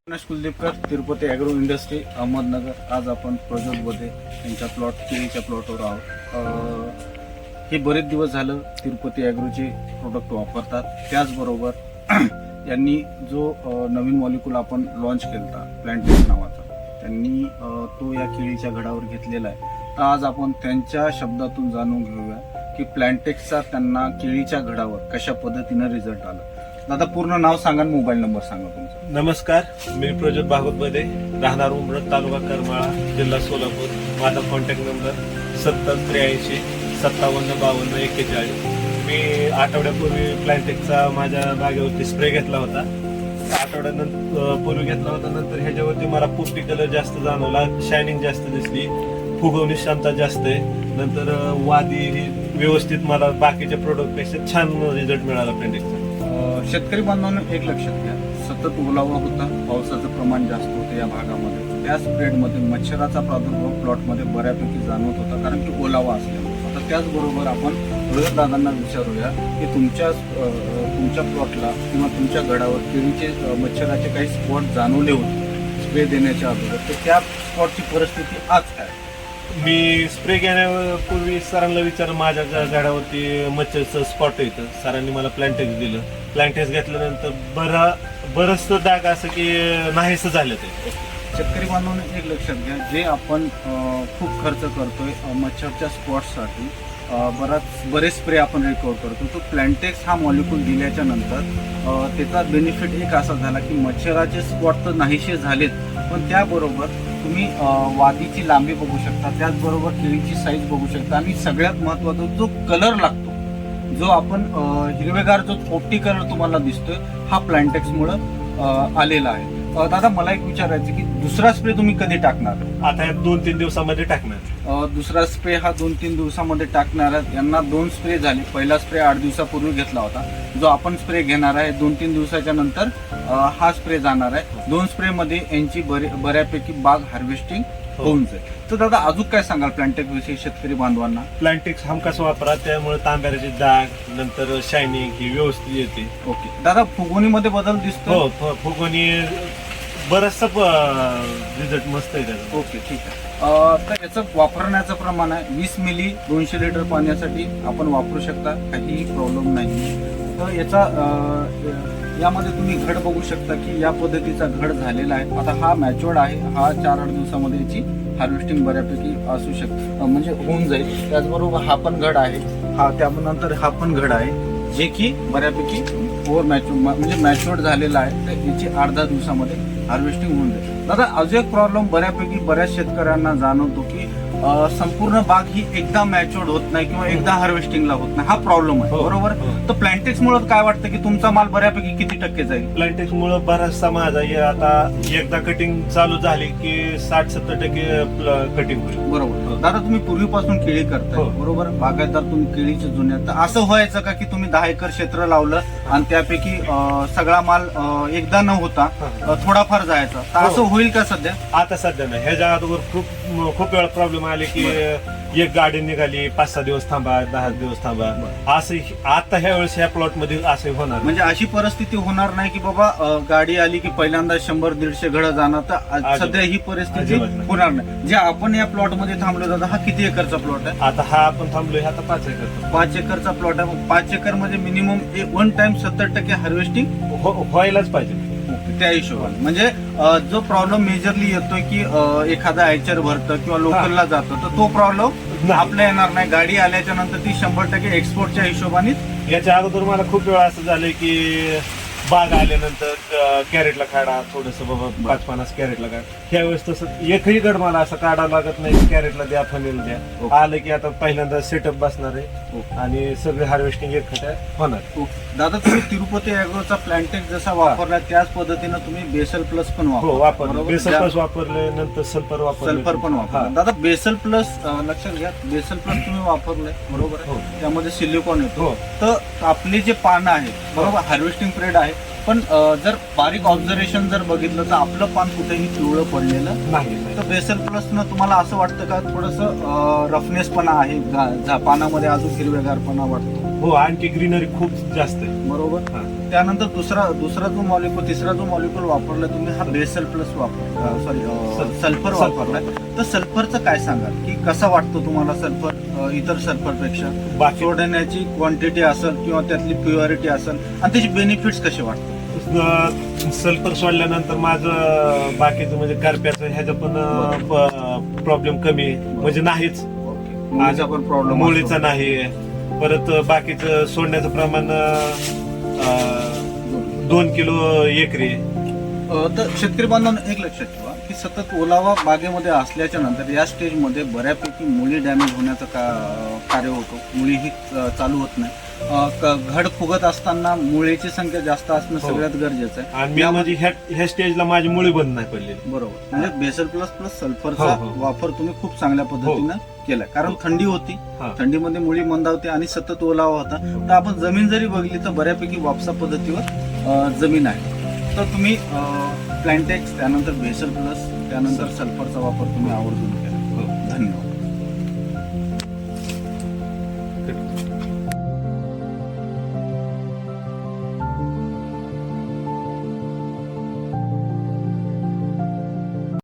Ganesh Kuldipkar, Tirupati agro industry, Ahmednagar. आज आपण प्रज्वल बोधे यांच्या केळीच्या प्लॉटवर आहोत. हे बरेच दिवस झालं तिरुपती ॲग्रोचे प्रोडक्ट वापरतात. त्याचबरोबर यांनी जो नवीन मॉलिक्यूल आपण लॉन्च केला प्लॅन्टेक्स नावाचा, त्यांनी तो या केळीच्या घडावर घेतलेला आहे. तर आज आपण त्यांच्या शब्दातून जाणून घेऊया की प्लॅन्टेक्सचा त्यांना केळीच्या घडावर कशा पद्धतीनं रिझल्ट आला. दादा, पूर्ण नाव सांगा आणि मोबाईल नंबर सांगा तुमचा. नमस्कार, मी प्रज्वल भागवतमध्ये, राहणार उमरत, तालुका करमाळा, जिल्हा सोलापूर. माझा कॉन्टॅक्ट नंबर 7083 5752 41. मी आठवड्यापूर्वी प्लॅन्टेक्सचा माझ्या बागेवरती स्प्रे घेतला होता. आठवड्यानंतर पूर्वी घेतला होता. नंतर ह्याच्यावरती मला पोपटी कलर जास्त जाणवला, शायनिंग जास्त दिसली, फुगवणी क्षमता जास्त आहे. नंतर वादी व्यवस्थित मला बाकीच्या प्रोडक्टपेक्षा छान रिझल्ट मिळाला प्लॅन्टेक्सचा. शेतकरी बांधवांना एक लक्षात घ्या, सतत ओलावा होता, पावसाचं प्रमाण जास्त होतं या भागामध्ये. त्या स्प्रेडमध्ये मच्छराचा प्रादुर्भाव प्लॉटमध्ये बऱ्यापैकी जाणवत होता, कारण की ओलावा असल्यामुळे. आता त्याचबरोबर आपण रोहित दादांना विचारूया की तुमच्या प्लॉटला किंवा तुमच्या घडावर केळीचे मच्छराचे काही स्पॉट जाणवले होते स्प्रे देण्याच्या अगोदर, तर त्या स्पॉटची परिस्थिती आज काय? मी स्प्रे घेण्यापूर्वी सरांना विचारलं, माझ्या झाडावरती मच्छरचं स्पॉट येतं. सरांनी मला प्लॅन्टेक्स दिलं. प्लॅन्टेक्स घेतल्यानंतर बरंचसं डाग असं की नाहीसं झालं ते. शेतकरी बांधवांना एक लक्षात घ्या, जे आपण खूप खर्च करतोय मच्छरच्या स्पॉटसाठी, बरेच स्प्रे आपण रिकवर करतो, तो प्लॅन्टेक्स हा मॉलिक्यूल दिल्याच्या नंतर त्याचा बेनिफिट एक असा झाला की मच्छराचे स्पॉट तर नाहीसे झालेत, पण त्याबरोबर तुम्ही वादीची लांबी बघू शकता, त्याचबरोबर केळीची साईज बघू शकता, आणि सगळ्यात महत्त्वाचा जो कलर लागतो, जो आपण हिरवेगार जो पोपटी कलर तुम्हाला दिसतोय, हा प्लॅन्टेक्समुळं आलेला आहे. दादा, मला एक विचारायचं की दुसरा स्प्रे तुम्ही कधी टाकणार? आता 2-3 दिवसामध्ये टाकणार. दुसरा स्प्रे हा 2-3 दिवसामध्ये टाकणार. यांना 2 स्प्रे झाले. पहिला स्प्रे 8 दिवसापूर्वी घेतला होता. जो आपण स्प्रे घेणार आहे 2-3 दिवसाच्या नंतर हा स्प्रे जाणार आहे. 2 स्प्रे मध्ये यांची बऱ्यापैकी बाग हार्वेस्टिंग होऊन जाईल. तर दादा, अजून काय सांगाल प्लॅन्टेक्स विषयी शेतकरी बांधवांना? प्लॅन्टेक्स हमखास वापरा, त्यामुळे तांब्याचे डाग, नंतर शायनिंग ही व्यवस्थित येते. ओके दादा, फुगवणीमध्ये बदल दिसतो? हो, फुगवणी बरचसा रिझल्ट मस्त आहे त्याचा. ओके, ठीक आहे. तर याचं वापरण्याचं प्रमाण आहे 20 मिली 200 लिटर पाण्यासाठी आपण वापरू शकता, काहीही प्रॉब्लेम नाही. तर यामध्ये तुम्ही घड बघू शकता की या पद्धतीचा घड झालेला आहे. आता हा मॅच्युअर्ड आहे. हा 4-8 दिवसामध्ये याची हार्वेस्टिंग बऱ्यापैकी असू शकते, म्हणजे होऊन जाईल. त्याचबरोबर हा पण घड आहे, त्यानंतर हा पण घड आहे, जे की बऱ्यापैकी म्हणजे मॅच्युअर्ड झालेला आहे. तर याची 8-10 दिवसामध्ये हार्वेस्टिंग होऊन जाईल. दादा, अजून एक प्रॉब्लेम बऱ्याच शेतकऱ्यांना जाणवतो की संपूर्ण बाग ही एकदा मॅच्युअर्ड होत नाही किंवा एकदा हार्वेस्टिंगला होत नाही. हा प्रॉब्लेम आहे, बरोबर? तर प्लॅन्टेक्स मुळे काय वाटतं की तुमचा माल बऱ्यापैकी किती टक्के जाईल? प्लॅन्टेक्स मुळे बराचसा माझा आता एकदा कटिंग चालू झाली की 60-70% कटिंग होईल. बरोबर. दादा, तुम्ही पूर्वीपासून केळी करताय, बरोबर? बागायतदार तुम्ही केळीचे जुने. तर असं व्हायचं का की तुम्ही 10 एकर क्षेत्र लावलं आणि त्यापैकी सगळा माल एकदा न होता थोडाफार जायचा, तर असं होईल का सध्या? आता सध्या नाही. ह्याच्या अगोदर खूप वेळा प्रॉब्लेम आले की एक गाडी निघाली, 5-6 दिवस थांबा, 10 दिवस थांबा, असं आता ह्या वेळेस ह्या प्लॉट मध्ये असं होणार. म्हणजे अशी परिस्थिती होणार नाही की बाबा गाडी आली की पहिल्यांदा 100-150 घड जाणार. तर सध्या ही परिस्थिती होणार नाही. जे आपण या प्लॉट मध्ये थांबलो दादा, हा किती एकरचा प्लॉट आहे? आता हा आपण थांबलोय आता 5 एकर. 5 एकरचा प्लॉट आहे. 5 एकर मध्ये मिनिमम 1 टाइम 70% हार्वेस्टिंग व्हायलाच पाहिजे. त्या हिशोबाने म्हणजे जो प्रॉब्लेम मेजरली येतोय की एखादा आयचर भरतं किंवा लोकलला जातं, तर तो प्रॉब्लेम आपल्या येणार नाही. गाडी आल्याच्या नंतर ती 100% एक्सपोर्टच्या हिशोबाने. याच्या अगोदर मला खूप वेळा असं झालंय की बाग आल्यानंतर कॅरेटला काढा, थोडस बाबा 5-50 कॅरेटला काढा. ह्यावेळेस तसं एकही गड मला असं काढावं लागत नाही. कॅरेटला द्या, फनेल द्या. आलं की आता पहिल्यांदा सेटअप बसणार आहे आणि सगळे हार्वेस्टिंग एक होणार. दादा, तुम्ही तिरुपती ॲग्रोचा प्लॅन्टेक्स जसा वापरला त्याच पद्धतीनं तुम्ही बेसल प्लस पण वापरलं. बेसल प्लस वापरले, नंतर सल्फर पण वापरलं. दादा, बेसल प्लस लक्षात घ्या, बेसल प्लस तुम्ही वापरलंय, बरोबर? त्यामध्ये सिलिकॉन येतो. तर आपली जे पानं आहेत, बरोबर, हार्वेस्टिंग पिरियड आहे पण जर बारीक ऑब्झर्वेशन जर बघितलं तर आपलं पान कुठेही पिवळं पडलेलं नाही तर बेसल प्लस न तुम्हाला असं वाटतं का थोडंसं रफनेसपणा आहे पानामध्ये अजून हिरवेगारपणा वाटतो? हो, आणखी ग्रीनरी खूप जास्त आहे. बरोबर. हा. त्यानंतर दुसरा जो मॉलिक्युल तिसरा जो मॉलिक्युल वापरला तुम्ही हा बेसल प्लस सल्फर वापरलाय. तर सल्फरचं काय सांगाल की कसा वाटतो तुम्हाला सल्फर इतर सल्फरपेक्षा? बाकी सोडण्याची क्वांटिटी असेल किंवा त्यातली प्युरिटी असेल आणि त्याचे बेनिफिट्स कसे वाटतात? सल्फर सोडल्यानंतर माझं बाकीचं म्हणजे करप्याचं ह्याचं पण प्रॉब्लेम कमी आहे, म्हणजे नाहीच. मुळीचा पण प्रॉब्लेम मुळीचा नाही. परत बाकीचं सोडण्याचं प्रमाण 2 किलो एकरी. तर शेतकरी बांधवांनो एक लक्षात ठेवा की सतत ओलावा बागेमध्ये असल्याच्या नंतर या स्टेजमध्ये बऱ्यापैकी मुळी डॅमेज होण्याचं कार्य होतो. मुळी ही चालू होत नाही. घड फुगत असताना मुळीची संख्या जास्त असणं हो. सगळ्यात गरजेचं आहे. आणि मी म्हणजे ह्या स्टेजला माझी मुळी बंद नाही पडलेली. बरोबर. म्हणजे बेसल प्लस प्लस सल्फरचा हो, हो. वापर तुम्ही खूप चांगल्या पद्धतीनं केलाय. कारण हो. थंडी होती, हा. थंडीमध्ये मुळी मंदावते आणि सतत ओलावा होता. तर आपण जमीन जरी बघली तर बऱ्यापैकी वापसा पद्धतीवर जमीन आहे. तर तुम्ही प्लॅन्टेक्स त्यानंतर बेसल प्लस त्यानंतर सल्फरचा वापर तुम्ही आवर्जून केला. धन्यवाद.